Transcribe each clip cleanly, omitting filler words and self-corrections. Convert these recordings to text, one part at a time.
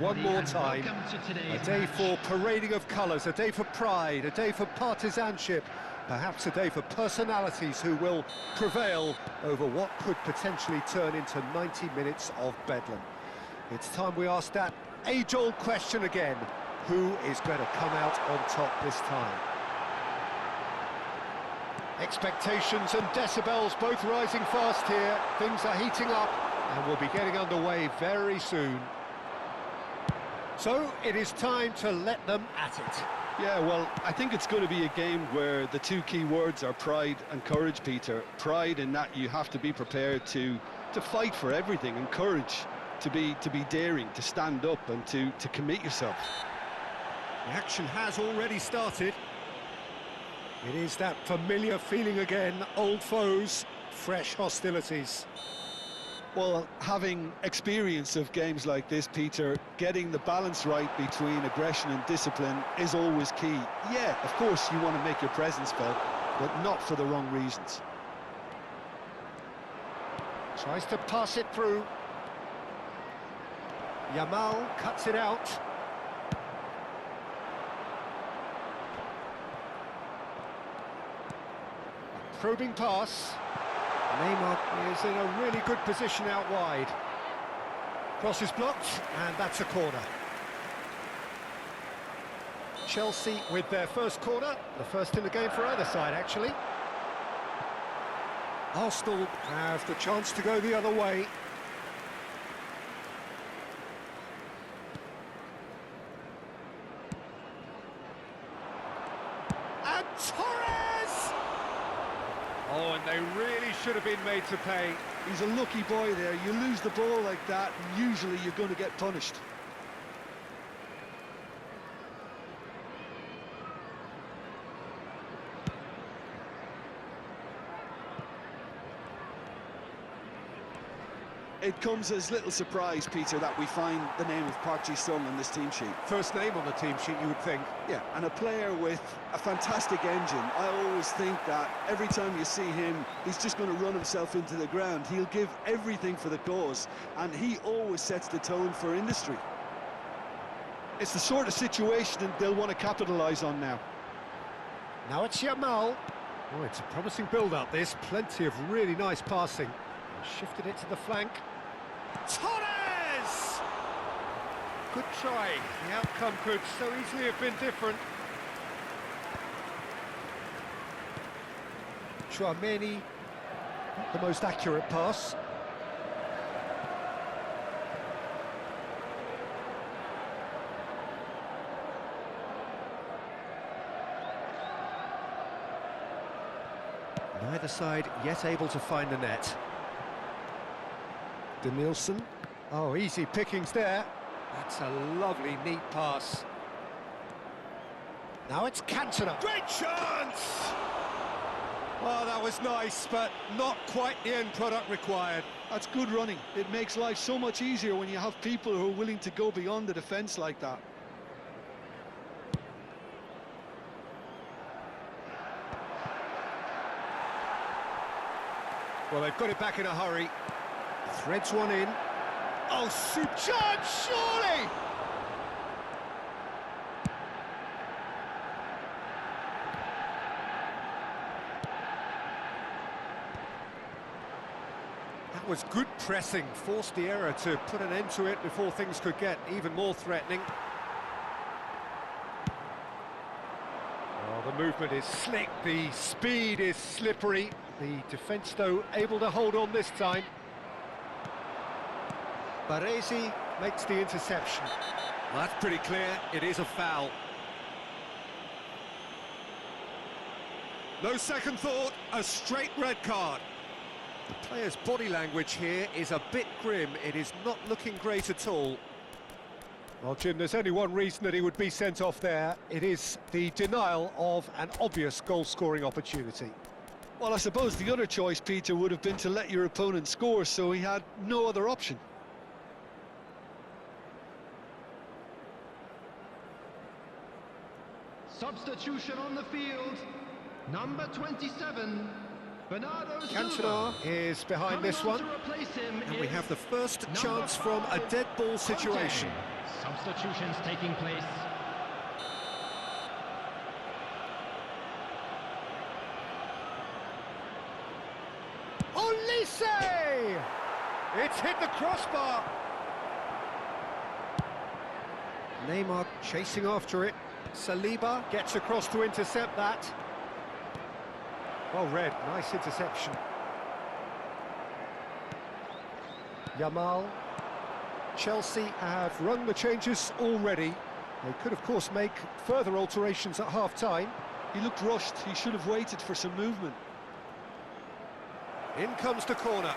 One more time, a day for parading of colours, a day for pride, a day for partisanship, perhaps a day for personalities who will prevail over what could potentially turn into 90 minutes of bedlam. It's time we ask that age-old question again, who is going to come out on top this time? Expectations and decibels both rising fast here, things are heating up and we'll be getting underway very soon. So, it is time to let them at it. Yeah, well, I think it's going to be a game where the two key words are pride and courage, Peter. Pride in that you have to be prepared to fight for everything, and courage to be daring, to stand up and to commit yourself. The action has already started. It is that familiar feeling again, old foes, fresh hostilities. Well, having experience of games like this, Peter, getting the balance right between aggression and discipline is always key. Yeah, of course you want to make your presence felt, but not for the wrong reasons. Tries to pass it through. Yamal cuts it out. A probing pass. Neymar is in a really good position out wide. Cross is blocked, and that's a corner. Chelsea with their first corner, the first in the game for either side, actually. Arsenal have the chance to go the other way. And Torres! Oh, and they really should have been made to pay. He's a lucky boy there. You lose the ball like that, and usually you're going to get punished. It comes as little surprise, Peter, that we find the name of Park Ji-sung on this team sheet. First name on the team sheet, you would think. Yeah, and a player with a fantastic engine. I always think that every time you see him, he's just going to run himself into the ground. He'll give everything for the cause, and he always sets the tone for industry. It's the sort of situation that they'll want to capitalise on now. Now it's Yamal. Oh, it's a promising build-up, this. Plenty of really nice passing. Shifted it to the flank. Torres! Good try. The outcome could so easily have been different. Chouameni, the most accurate pass. Neither side yet able to find the net. Denilson. Oh, easy pickings there. That's a lovely, neat pass. Now it's Cantona. Great chance! Oh, that was nice, but not quite the end product required. That's good running. It makes life so much easier when you have people who are willing to go beyond the defence like that. Well, they've got it back in a hurry. Threads one in. Oh, chance, surely! That was good pressing, forced the error to put an end to it before things could get even more threatening. Oh, the movement is slick, the speed is slippery. The defence, though, able to hold on this time. Baresi makes the interception. Well, that's pretty clear, it is a foul. No second thought, a straight red card. The player's body language here is a bit grim, it is not looking great at all. Well, Jim, there's only one reason that he would be sent off there. It is the denial of an obvious goal-scoring opportunity. Well, I suppose the other choice, Peter, would have been to let your opponent score, so he had no other option. Substitution on the field, number 27, Bernardo Cantona Silva is behind this one, and we have the first chance from a dead ball situation. Substitutions taking place. Olise! It's hit the crossbar. Neymar chasing after it. Saliba gets across to intercept that. Well read, nice interception. Yamal. Chelsea have run the changes already. They could, of course, make further alterations at half-time. He looked rushed. He should have waited for some movement. In comes the corner.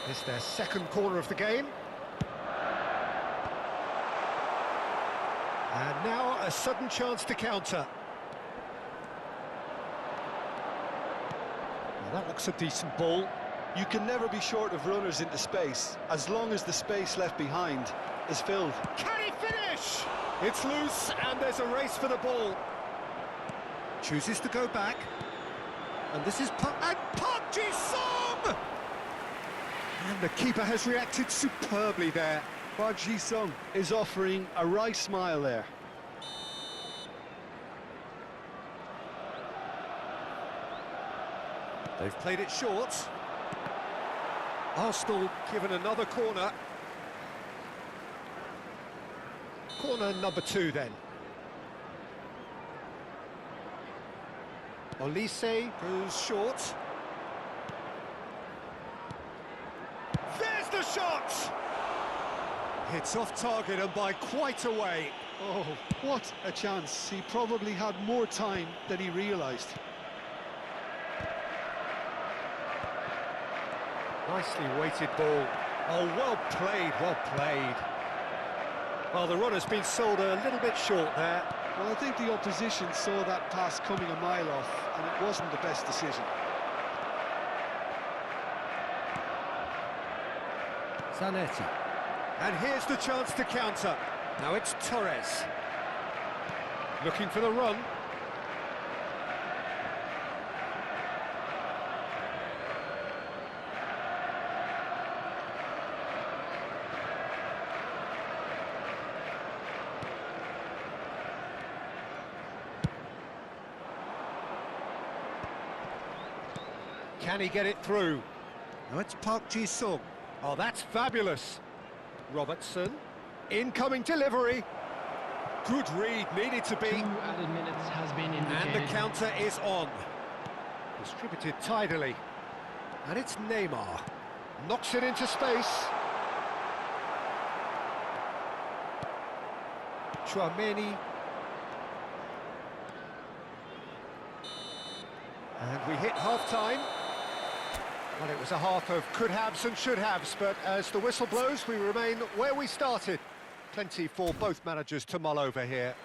It's their second corner of the game. And now a sudden chance to counter. Well, that looks a decent ball. You can never be short of runners into space, as long as the space left behind is filled. Can he finish? It's loose, and there's a race for the ball. Chooses to go back. And this is Park Ji-sung! And the keeper has reacted superbly there. Park Ji-sung is offering a wry smile there. They've played it short. Arsenal given another corner. Corner number 2 then. Olise goes short. There's the shot! Hits off target and by quite a way. Oh, what a chance. He probably had more time than he realised. Nicely weighted ball. Oh, well played, well played. Well, the runner's been sold a little bit short there. Well, I think the opposition saw that pass coming a mile off, and it wasn't the best decision. Zanetti. And here's the chance to counter. Now it's Torres. Looking for the run. Can he get it through? Now it's Park Ji-sung. Oh, that's fabulous. Robertson. Incoming delivery. Good read, needed to be. 2 added minutes has been indicated. And the counter is on. Distributed tidily. And it's Neymar. Knocks it into space. Chouameni. And we hit half-time. Well, it was a half of could-haves and should-haves, but as the whistle blows, we remain where we started. Plenty for both managers to mull over here.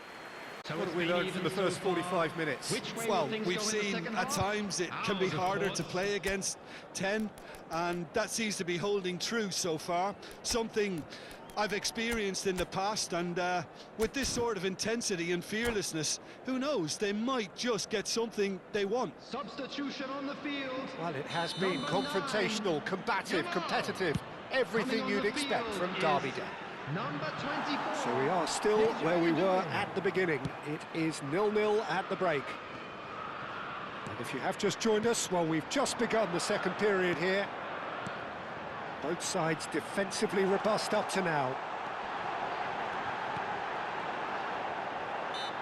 So What have we learned from the first 45 minutes? Well, we've seen at times it can be harder to play against 10, and that seems to be holding true so far. Something I've experienced in the past, and with this sort of intensity and fearlessness, who knows, they might just get something they want. Substitution on the field. Well, it has been Number confrontational, 9. combative, competitive. Everything Coming on you'd the expect field from is Derby Day. Number 24. So we are still where we were at the beginning. It is 0-0 at the break. And if you have just joined us, well, we've just begun the second period here. Both sides defensively robust up to now.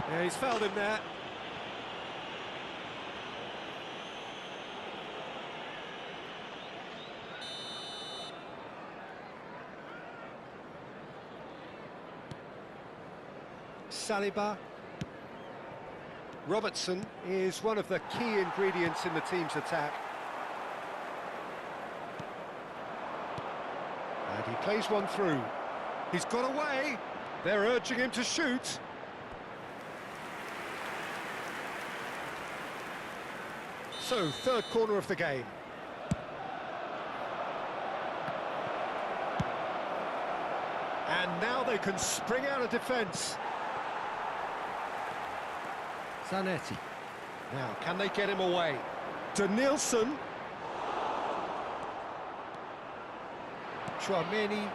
Yeah, he's fouled him there. Saliba. Robertson is one of the key ingredients in the team's attack. And he plays one through. He's got away. They're urging him to shoot. So, third corner of the game. And now they can spring out of defence. Zanetti. Now, can they get him away? Denilson. Chouameni.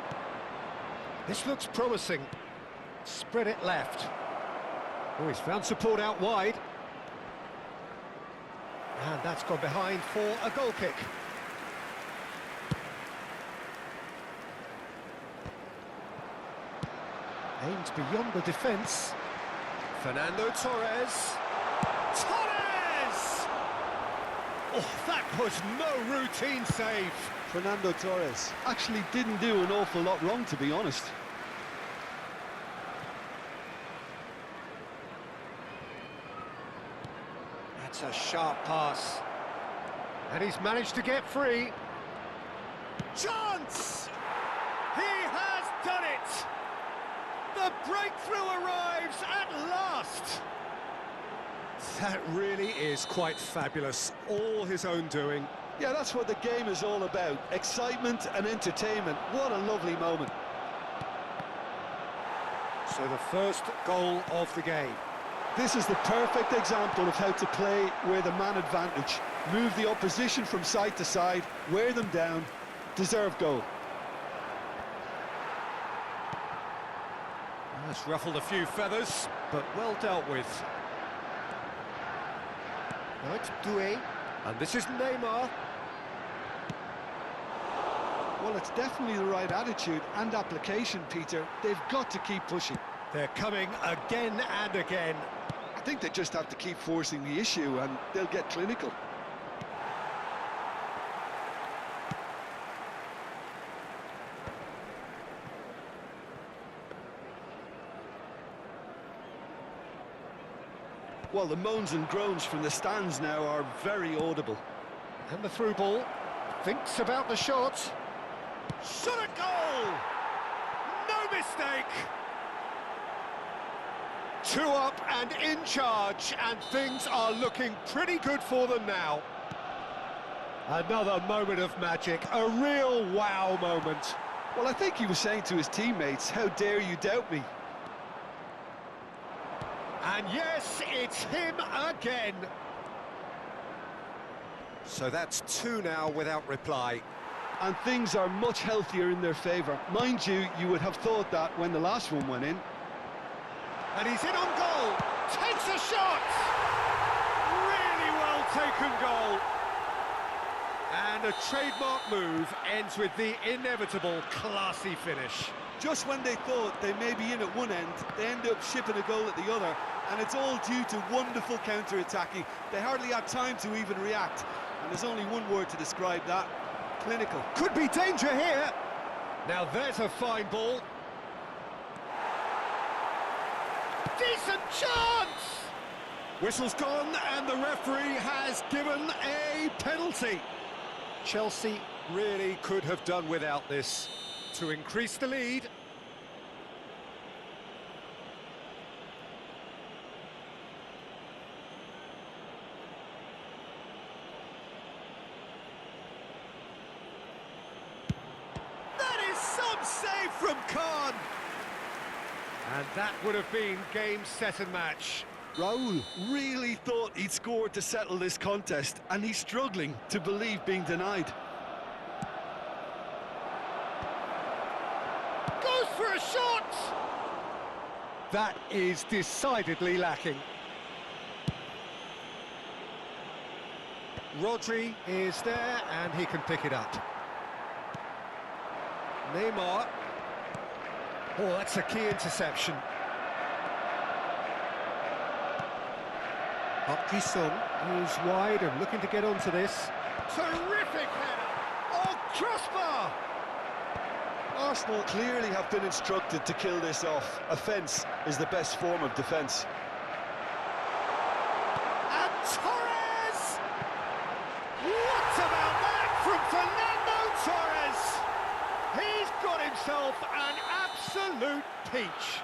This looks promising. Spread it left. Oh, he's found support out wide. And that's gone behind for a goal kick. Aims beyond the defence. Fernando Torres. Torres! Oh, that was no routine save. Fernando Torres actually didn't do an awful lot wrong, to be honest. That's a sharp pass. And he's managed to get free. Chance! He has done it! The breakthrough arrives at last! That really is quite fabulous. All his own doing. Yeah, that's what the game is all about. Excitement and entertainment. What a lovely moment. So the first goal of the game. This is the perfect example of how to play with a man advantage. Move the opposition from side to side, wear them down, deserve goal. That's ruffled a few feathers, but well dealt with. Now it's Doué, and this is Neymar. Well, it's definitely the right attitude and application, Peter. They've got to keep pushing. They're coming again and again. I think they just have to keep forcing the issue and they'll get clinical. Well, the moans and groans from the stands now are very audible. And the through ball. Thinks about the shot. Shot a goal! No mistake! 2 up and in charge, and things are looking pretty good for them now. Another moment of magic, a real wow moment. Well, I think he was saying to his teammates, how dare you doubt me? And yes, it's him again. So that's 2 now without reply. And things are much healthier in their favour. Mind you, you would have thought that when the last one went in. And he's in on goal, takes a shot! Really well taken goal. And a trademark move ends with the inevitable classy finish. Just when they thought they may be in at one end, they end up shipping a goal at the other, and it's all due to wonderful counter-attacking. They hardly had time to even react, and there's only one word to describe that: clinical. Could be danger here. Now there's a fine ball. Decent chance! Whistle's gone, and the referee has given a penalty. Chelsea really could have done without this to increase the lead. That is some save from Khan. And that would have been game, set and match. Raul really thought he'd scored to settle this contest, and he's struggling to believe being denied. Goes for a shot! That is decidedly lacking. Rodri is there, and he can pick it up. Neymar. Oh, that's a key interception. Hutchinson, who's wide and looking to get onto this. Terrific header! Oh, crossbar! Arsenal clearly have been instructed to kill this off. Offence is the best form of defence. And Torres! What about that from Fernando Torres? He's got himself an absolute peach.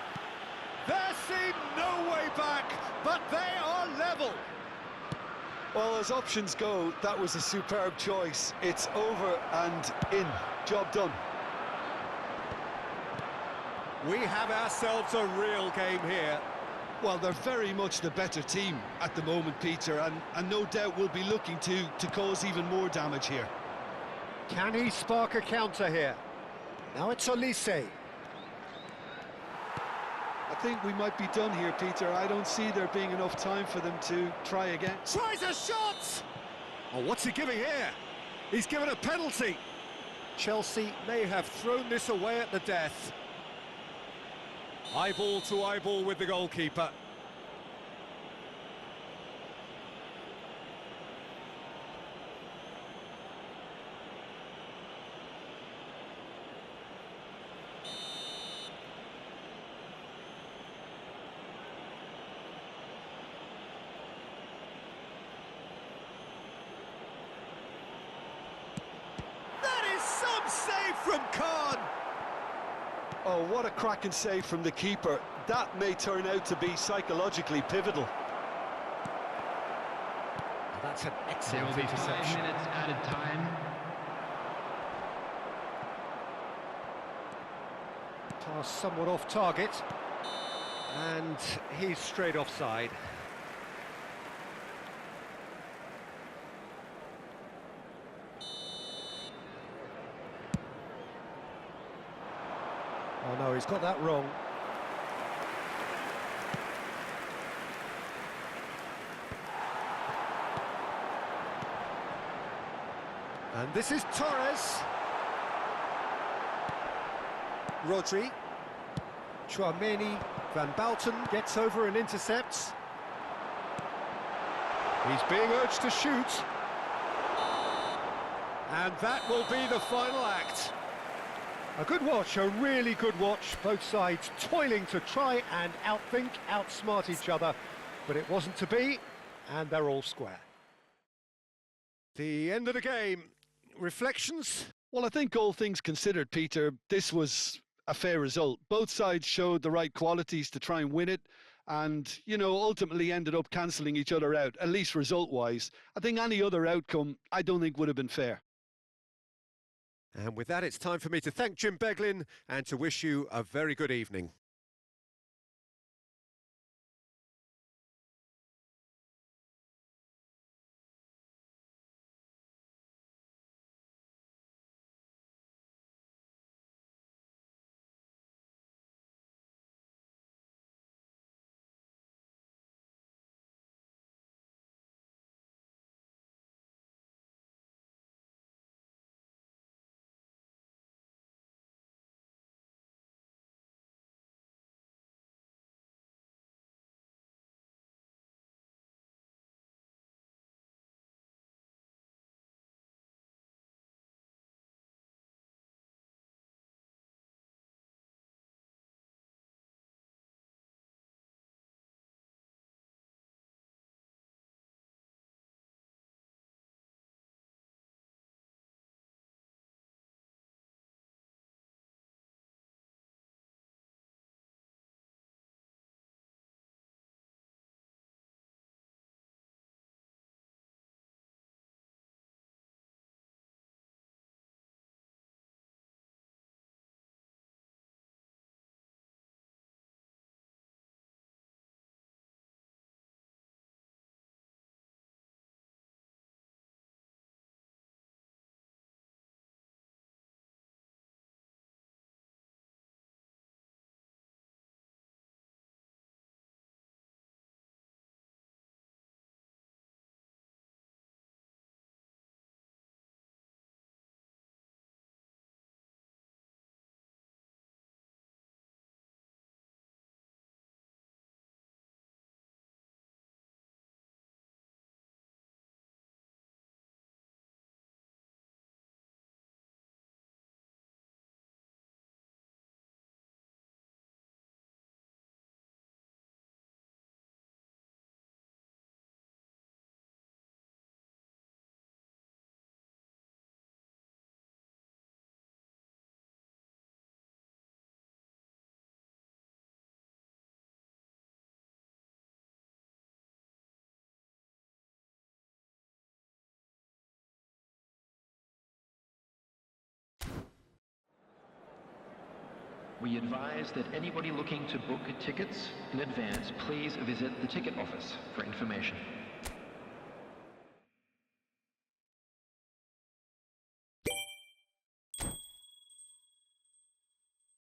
There seemed no way back, but they are level. Well, as options go, that was a superb choice. It's over and in. Job done. We have ourselves a real game here. Well, they're very much the better team at the moment, Peter, and no doubt will be looking to cause even more damage here. Can he spark a counter here? Now it's Olise. I think we might be done here, Peter. I don't see there being enough time for them to try again. Tries a shot! Oh, what's he giving here? He's given a penalty. Chelsea may have thrown this away at the death. Eyeball to eyeball with the goalkeeper. Save from Khan. Oh, what a cracking save from the keeper. That may turn out to be psychologically pivotal. That's an There excellent will be 5 interception. minutes added time. Pass somewhat off target. And he's straight offside. Oh no, he's got that wrong. And this is Torres. Rodri. Chouameni. Van Bouten gets over and intercepts. He's being urged to shoot. And that will be the final act. A good watch, a really good watch. Both sides toiling to try and outthink, outsmart each other. But it wasn't to be, and they're all square. The end of the game. Reflections? Well, I think all things considered, Peter, this was a fair result. Both sides showed the right qualities to try and win it and, ultimately ended up cancelling each other out, at least result-wise. I think any other outcome, I don't think would have been fair. And with that, it's time for me to thank Jim Beglin and to wish you a very good evening. We advise that anybody looking to book tickets in advance, please visit the ticket office for information.